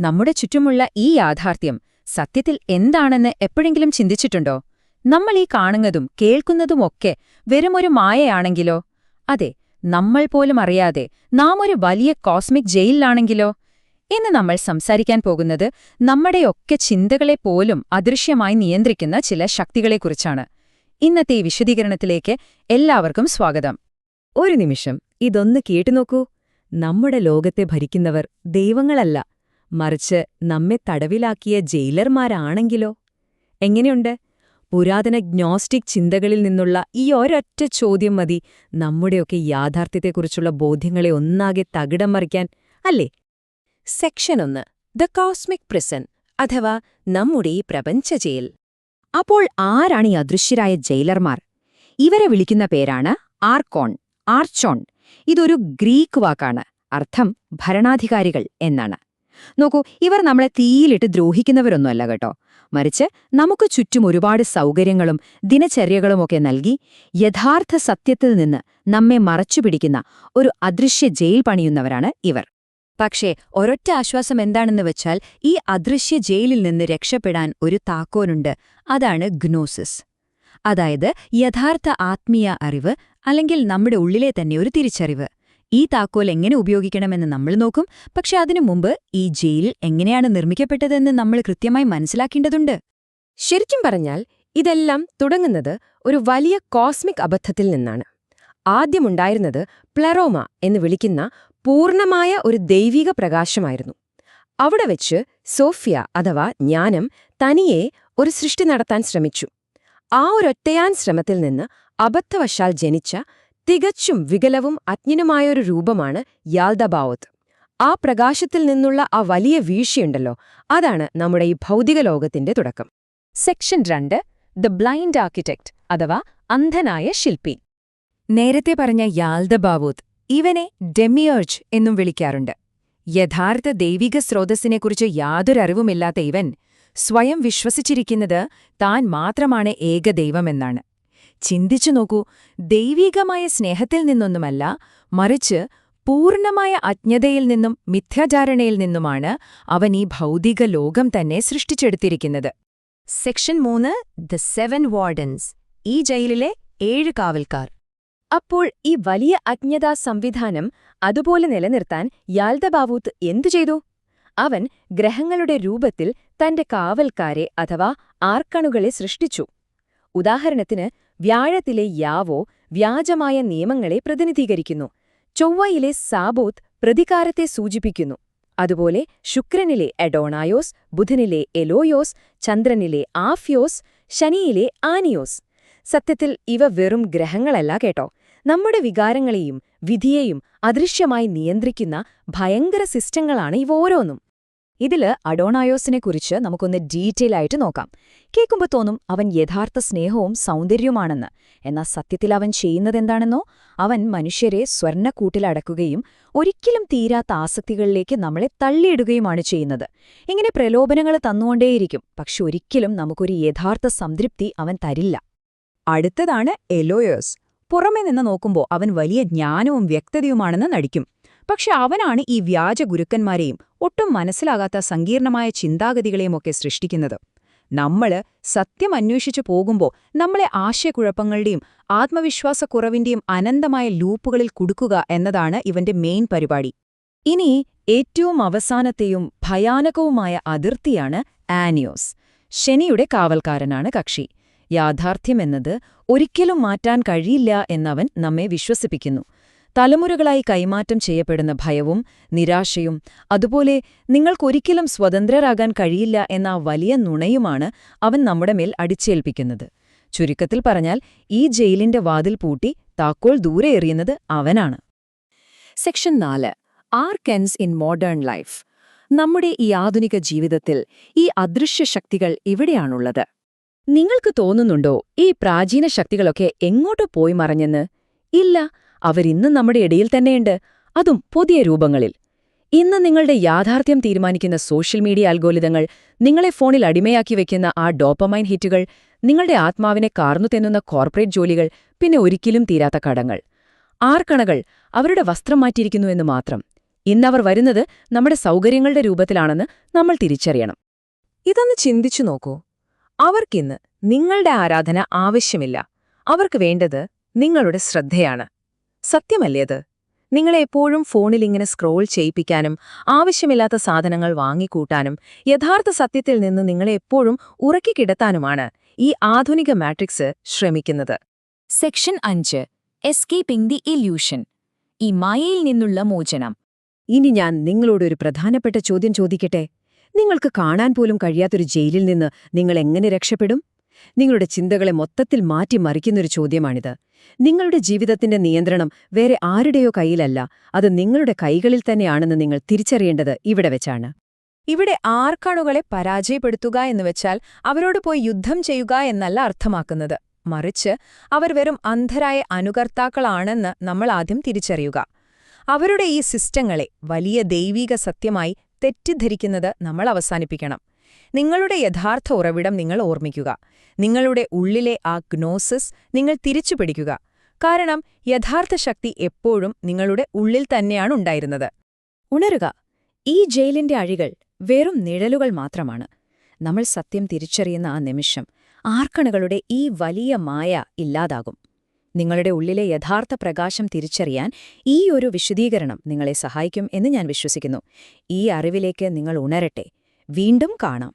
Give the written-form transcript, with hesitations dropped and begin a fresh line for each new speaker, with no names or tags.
നമ്മുടെ ചുറ്റുമുള്ള ഈ യാഥാർത്ഥ്യം സത്യത്തിൽ എന്താണെന്ന് എപ്പോഴെങ്കിലും ചിന്തിച്ചിട്ടുണ്ടോ? നമ്മൾ ഈ കാണുന്നതും കേൾക്കുന്നതുമൊക്കെ വെറുമൊരു മായയാണെങ്കിലോ? അതെ, നമ്മൾ പോലും അറിയാതെ നാം ഒരു വലിയ കോസ്മിക് ജയിലിലാണെങ്കിലോ? ഇന്ന് നമ്മൾ സംസാരിക്കാൻ പോകുന്നത് നമ്മുടെയൊക്കെ ചിന്തകളെപ്പോലും അദൃശ്യമായി നിയന്ത്രിക്കുന്ന ചില ശക്തികളെക്കുറിച്ചാണ്. ഇന്നത്തെ ഈ വിശദീകരണത്തിലേക്ക് എല്ലാവർക്കും സ്വാഗതം.
ഒരു നിമിഷം ഇതൊന്ന് കേട്ടുനോക്കൂ. നമ്മുടെ ലോകത്തെ ഭരിക്കുന്നവർ ദൈവങ്ങളല്ല, മറിച്ച് നമ്മെ തടവിലാക്കിയ ജയിലർമാരാണെങ്കിലോ? എങ്ങനെയുണ്ട്? പുരാതന ഗ്നോസ്റ്റിക് ചിന്തകളിൽ നിന്നുള്ള ഈ ഒരൊറ്റ ചോദ്യം മതി നമ്മുടെയൊക്കെ യാഥാർത്ഥ്യത്തെക്കുറിച്ചുള്ള ബോധ്യങ്ങളെ ഒന്നാകെ തകിടം മറിക്കാൻ, അല്ലേ? സെക്ഷൻ 1, ദ കോസ്മിക് പ്രിസൺ, അഥവാ നമ്മുടെ ഈ പ്രപഞ്ച ജയിൽ.
അപ്പോൾ ആരാണ് ഈ അദൃശ്യരായ ജയിലർമാർ? ഇവരെ വിളിക്കുന്ന പേരാണ് ആർച്ചോൺ. ഇതൊരു ഗ്രീക്ക് വാക്കാണ്. അർത്ഥം ഭരണാധികാരികൾ എന്നാണ്. നോക്കൂ, ഇവർ നമ്മളെ തീയിലിട്ട് ദ്രോഹിക്കുന്നവരൊന്നുമല്ല കേട്ടോ. മറിച്ച് നമുക്ക് ചുറ്റും ഒരുപാട് സൗകര്യങ്ങളും ദിനചര്യകളുമൊക്കെ നൽകി യഥാർത്ഥ സത്യത്തിൽ നിന്ന് നമ്മെ മറച്ചുപിടിക്കുന്ന ഒരു അദൃശ്യ ജയിൽ പണിയുന്നവരാണ് ഇവർ. പക്ഷേ ഒരൊറ്റ ആശ്വാസം എന്താണെന്ന് വെച്ചാൽ, ഈ അദൃശ്യ ജയിലിൽ നിന്ന് രക്ഷപ്പെടാൻ ഒരു താക്കോലുണ്ട്. അതാണ് ഗ്നോസിസ്. അതായത് യഥാർത്ഥ ആത്മീയ അറിവ്, അല്ലെങ്കിൽ നമ്മുടെ ഉള്ളിലെ തന്നെ ഒരു തിരിച്ചറിവ്. ഈ താക്കോൽ എങ്ങനെ ഉപയോഗിക്കണമെന്ന് നമ്മൾ നോക്കും. പക്ഷെ അതിനു മുമ്പ് ഈ ജയിൽ എങ്ങനെയാണ് നിർമ്മിക്കപ്പെട്ടതെന്ന് നമ്മൾ കൃത്യമായി മനസ്സിലാക്കേണ്ടതുണ്ട്.
ശരിക്കും പറഞ്ഞാൽ ഇതെല്ലാം തുടങ്ങുന്നത് ഒരു വലിയ കോസ്മിക് അബദ്ധത്തിൽ നിന്നാണ്. ആദ്യമുണ്ടായിരുന്നത് പ്ലെറോമ എന്ന് വിളിക്കുന്ന പൂർണ്ണമായ ഒരു ദൈവിക പ്രകാശമായിരുന്നു. അവിടെ വെച്ച് സോഫിയ അഥവാ ജ്ഞാനം തനിയെ ഒരു സൃഷ്ടി നടത്താൻ ശ്രമിച്ചു. ആ ഒരൊറ്റയാൻ ശ്രമത്തിൽ നിന്ന് അബദ്ധവശാൽ ജനിച്ച തികച്ചും വികലവും അജ്ഞനുമായൊരു രൂപമാണ് യാൽദബാവോത്ത്. ആ പ്രകാശത്തിൽ നിന്നുള്ള ആ വലിയ വീഴ്ചയുണ്ടല്ലോ, അതാണ് നമ്മുടെ ഈ ഭൗതിക ലോകത്തിന്റെ തുടക്കം.
സെക്ഷൻ 2, ദ ബ്ലൈൻഡ് ആർക്കിടെക്ട്, അഥവാ അന്ധനായ ശില്പി. നേരത്തെ പറഞ്ഞ യാൽദബാവോത്ത്, ഇവനെ ഡെമിയേർജ് എന്നും വിളിക്കാറുണ്ട്. യഥാർത്ഥ ദൈവിക സ്രോതസ്സിനെക്കുറിച്ച് യാതൊരറിവുമില്ലാത്ത ഇവൻ സ്വയം വിശ്വസിച്ചിരിക്കുന്നത് താൻ മാത്രമാണ് ഏകദൈവമെന്നാണ്. ചിന്തിച്ചു നോക്കൂ, ദൈവികമായ സ്നേഹത്തിൽ നിന്നൊന്നുമല്ല, മറിച്ച് പൂർണ്ണമായ അജ്ഞതയിൽ നിന്നും മിഥ്യാചാരണയിൽ നിന്നുമാണ് അവൻ ഈ ഭൗതിക ലോകം തന്നെ സൃഷ്ടിച്ചെടുത്തിരിക്കുന്നത്. സെക്ഷൻ 3, ദ 7 വാർഡൻസ്, ഈ ജയിലിലെ 7 കാവൽക്കാർ.
അപ്പോൾ ഈ വലിയ അജ്ഞതാ സംവിധാനം അതുപോലെ നിലനിർത്താൻ യാൽദബാവൂത്ത് എന്തു ചെയ്തു? അവൻ ഗ്രഹങ്ങളുടെ രൂപത്തിൽ തന്റെ കാവൽക്കാരെ അഥവാ ആർക്കണുകളെ സൃഷ്ടിച്ചു. ഉദാഹരണത്തിന്, വ്യാഴത്തിലെ യാവോ വ്യാജമായ നിയമങ്ങളെ പ്രതിനിധീകരിക്കുന്നു. ചൊവ്വയിലെ സാബോത്ത് പ്രതികാരത്തെ സൂചിപ്പിക്കുന്നു. അതുപോലെ ശുക്രനിലെ എഡോണായോസ്, ബുധനിലെ എലോയോസ്, ചന്ദ്രനിലെ ആഫ്യോസ്, ശനിയിലെ ആനിയോസ്. സത്യത്തിൽ ഇവ വെറും ഗ്രഹങ്ങളല്ല കേട്ടോ, നമ്മുടെ വികാരങ്ങളെയും വിധിയെയും അദൃശ്യമായി നിയന്ത്രിക്കുന്ന ഭയങ്കര സിസ്റ്റങ്ങളാണ് ഇവ ഓരോന്നും. ഇതില് അഡോണായോസിനെക്കുറിച്ച് നമുക്കൊന്ന് ഡീറ്റെയിൽ ആയിട്ട് നോക്കാം. കേൾക്കുമ്പോൾ തോന്നും അവൻ യഥാർത്ഥ സ്നേഹവും സൗന്ദര്യവുമാണെന്ന്. എന്നാൽ സത്യത്തിൽ അവൻ ചെയ്യുന്നതെന്താണെന്നോ, അവൻ മനുഷ്യരെ സ്വർണ്ണക്കൂട്ടിലടക്കുകയും ഒരിക്കലും തീരാത്ത ആസക്തികളിലേക്ക് നമ്മളെ തള്ളിയിടുകയുമാണ് ചെയ്യുന്നത്. ഇങ്ങനെ പ്രലോഭനങ്ങൾ തന്നുകൊണ്ടേയിരിക്കും, പക്ഷെ ഒരിക്കലും നമുക്കൊരു യഥാർത്ഥ സംതൃപ്തി അവൻ തരില്ല. അടുത്തതാണ് എലോയോസ്. പുറമെ നിന്ന് നോക്കുമ്പോൾ അവൻ വലിയ ജ്ഞാനവും വ്യക്തതയുമാണെന്ന് നടിക്കും. പക്ഷെ അവനാണ് ഈ വ്യാജ ഗുരുക്കന്മാരെയും ഒട്ടും മനസ്സിലാകാത്ത സങ്കീർണമായ ചിന്താഗതികളെയുമൊക്കെ സൃഷ്ടിക്കുന്നത്. നമ്മള് സത്യം അന്വേഷിച്ചു പോകുമ്പോൾ നമ്മളെ ആശയക്കുഴപ്പങ്ങളുടെയും ആത്മവിശ്വാസക്കുറവിന്റെയും അനന്തമായ ലൂപ്പുകളിൽ കുടുക്കുക എന്നതാണ് ഇവന്റെ മെയിൻ പരിപാടി. ഇനി ഏറ്റവും അവസാനത്തെയും ഭയാനകവുമായ അതിർത്തിയാണ് ആനിയോസ്. ശനിയുടെ കാവൽക്കാരനാണ് കക്ഷി. യാഥാർത്ഥ്യമെന്നത് ഒരിക്കലും മാറ്റാൻ കഴിയില്ല എന്നവൻ നമ്മെ വിശ്വസിപ്പിക്കുന്നു. തലമുറകളായി കൈമാറ്റം ചെയ്യപ്പെടുന്ന ഭയവും നിരാശയും, അതുപോലെ നിങ്ങൾക്കൊരിക്കലും സ്വതന്ത്രരാകാൻ കഴിയില്ല എന്ന വലിയ നുണയുമാണ് അവൻ നമ്മുടെ മേൽ അടിച്ചേൽപ്പിക്കുന്നത്. ചുരുക്കത്തിൽ പറഞ്ഞാൽ, ഈ ജയിലിന്റെ വാതിൽ പൂട്ടി താക്കോൽ ദൂരെ എറിയുന്നത് അവനാണ്. Section 4, arcanes in modern life. നമ്മുടെ ഈ ആധുനിക ജീവിതത്തിൽ ഈ അദൃശ്യ ശക്തികൾ ഇവിടെയാണുള്ളത്. നിങ്ങൾക്ക് തോന്നുന്നുണ്ടോ ഈ പ്രാചീന ശക്തികളൊക്കെ എങ്ങോട്ട് പോയി മറഞ്ഞെന്ന്? ഇല്ല, അവരിന്നും നമ്മുടെ ഇടയിൽ തന്നെയുണ്ട്, അതും പുതിയ രൂപങ്ങളിൽ. ഇന്ന് നിങ്ങളുടെ യാഥാർത്ഥ്യം തീരുമാനിക്കുന്ന സോഷ്യൽ മീഡിയ അൽഗോരിതങ്ങൾ, നിങ്ങളെ ഫോണിൽ അടിമയാക്കി വെക്കുന്ന ആ ഡോപ്പമൈൻ ഹിറ്റുകൾ, നിങ്ങളുടെ ആത്മാവിനെ കാർന്നു തെന്നുന്ന കോർപ്പറേറ്റ് ജോലികൾ, പിന്നെ ഒരിക്കലും തീരാത്ത കടങ്ങൾ. ആർക്കണകൾ അവരുടെ വസ്ത്രം മാറ്റിയിരിക്കുന്നുവെന്ന് മാത്രം. ഇന്നവർ വരുന്നത് നമ്മുടെ സൗകര്യങ്ങളുടെ രൂപത്തിലാണെന്ന് നമ്മൾ തിരിച്ചറിയണം.
ഇതൊന്ന് ചിന്തിച്ചു നോക്കൂ. അവർക്കിന്ന് നിങ്ങളുടെ ആരാധന ആവശ്യമില്ല. അവർക്ക് വേണ്ടത് നിങ്ങളുടെ ശ്രദ്ധയാണ്. സത്യമല്ലേ അത്? നിങ്ങളെ എപ്പോഴും ഫോണിലിങ്ങനെ സ്ക്രോൾ ചെയ്യിപ്പിക്കാനും ആവശ്യമില്ലാത്ത സാധനങ്ങൾ വാങ്ങിക്കൂട്ടാനും യഥാർത്ഥ സത്യത്തിൽ നിന്ന് നിങ്ങളെ എപ്പോഴും ഉറക്കിക്കിടത്താനുമാണ് ഈ ആധുനിക മാട്രിക്സ് ശ്രമിക്കുന്നത്.
Section 5 escaping the illusion. ഈ മായയിൽ നിന്നുള്ള മോചനം.
ഇനി ഞാൻ നിങ്ങളോടൊരു പ്രധാനപ്പെട്ട ചോദ്യം ചോദിക്കട്ടെ. നിങ്ങൾക്ക് കാണാൻ പോലും കഴിയാത്തൊരു ജയിലിൽ നിന്ന് നിങ്ങൾ എങ്ങനെ രക്ഷപ്പെടും? നിങ്ങളുടെ ചിന്തകളെ മൊത്തത്തിൽ മാറ്റിമറിക്കുന്നൊരു ചോദ്യമാണിത്. നിങ്ങളുടെ ജീവിതത്തിന്റെ നിയന്ത്രണം വേറെ ആരുടെയോ കയ്യിലല്ല, അത് നിങ്ങളുടെ കൈകളിൽ തന്നെയാണെന്ന് നിങ്ങൾ തിരിച്ചറിയേണ്ടത് ഇവിടെ വെച്ചാണ്.
ഇവിടെ ആർക്കണുകളെ പരാജയപ്പെടുത്തുക എന്നുവെച്ചാൽ അവരോട് പോയി യുദ്ധം ചെയ്യുക എന്നല്ല അർത്ഥമാക്കുന്നത്. മറിച്ച് അവർ വെറും അന്ധരായ അനുകർത്താക്കളാണെന്ന് നമ്മൾ ആദ്യം തിരിച്ചറിയുക. അവരുടെ ഈ സിസ്റ്റങ്ങളെ വലിയ ദൈവീക സത്യമായി തെറ്റിദ്ധരിക്കുന്നത് നമ്മൾ അവസാനിപ്പിക്കണം. നിങ്ങളുടെ യഥാർത്ഥ ഉറവിടം നിങ്ങൾ ഓർമ്മിക്കുക. നിങ്ങളുടെ ഉള്ളിലെ ആ ഗ്നോസിസ് നിങ്ങൾ തിരിച്ചുപിടിക്കുക. കാരണം യഥാർത്ഥ ശക്തി എപ്പോഴും നിങ്ങളുടെ ഉള്ളിൽ തന്നെയാണ് ഉണ്ടായിരുന്നത്.
ഉണരുക. ഈ ജയിലിന്റെ അഴികൾ വെറും നിഴലുകൾ മാത്രമാണ്. നമ്മൾ സത്യം തിരിച്ചറിയുന്ന ആ നിമിഷം ആർക്കണുകളുടെ ഈ വലിയ മായ ഇല്ലാതാകും. നിങ്ങളുടെ ഉള്ളിലെ യഥാർത്ഥ പ്രകാശം തിരിച്ചറിയാൻ ഈ ഒരു വിശദീകരണം നിങ്ങളെ സഹായിക്കും എന്ന് ഞാൻ വിശ്വസിക്കുന്നു. ഈ അറിവിലേക്ക് നിങ്ങൾ ഉണരട്ടെ. വീണ്ടും കാണാം.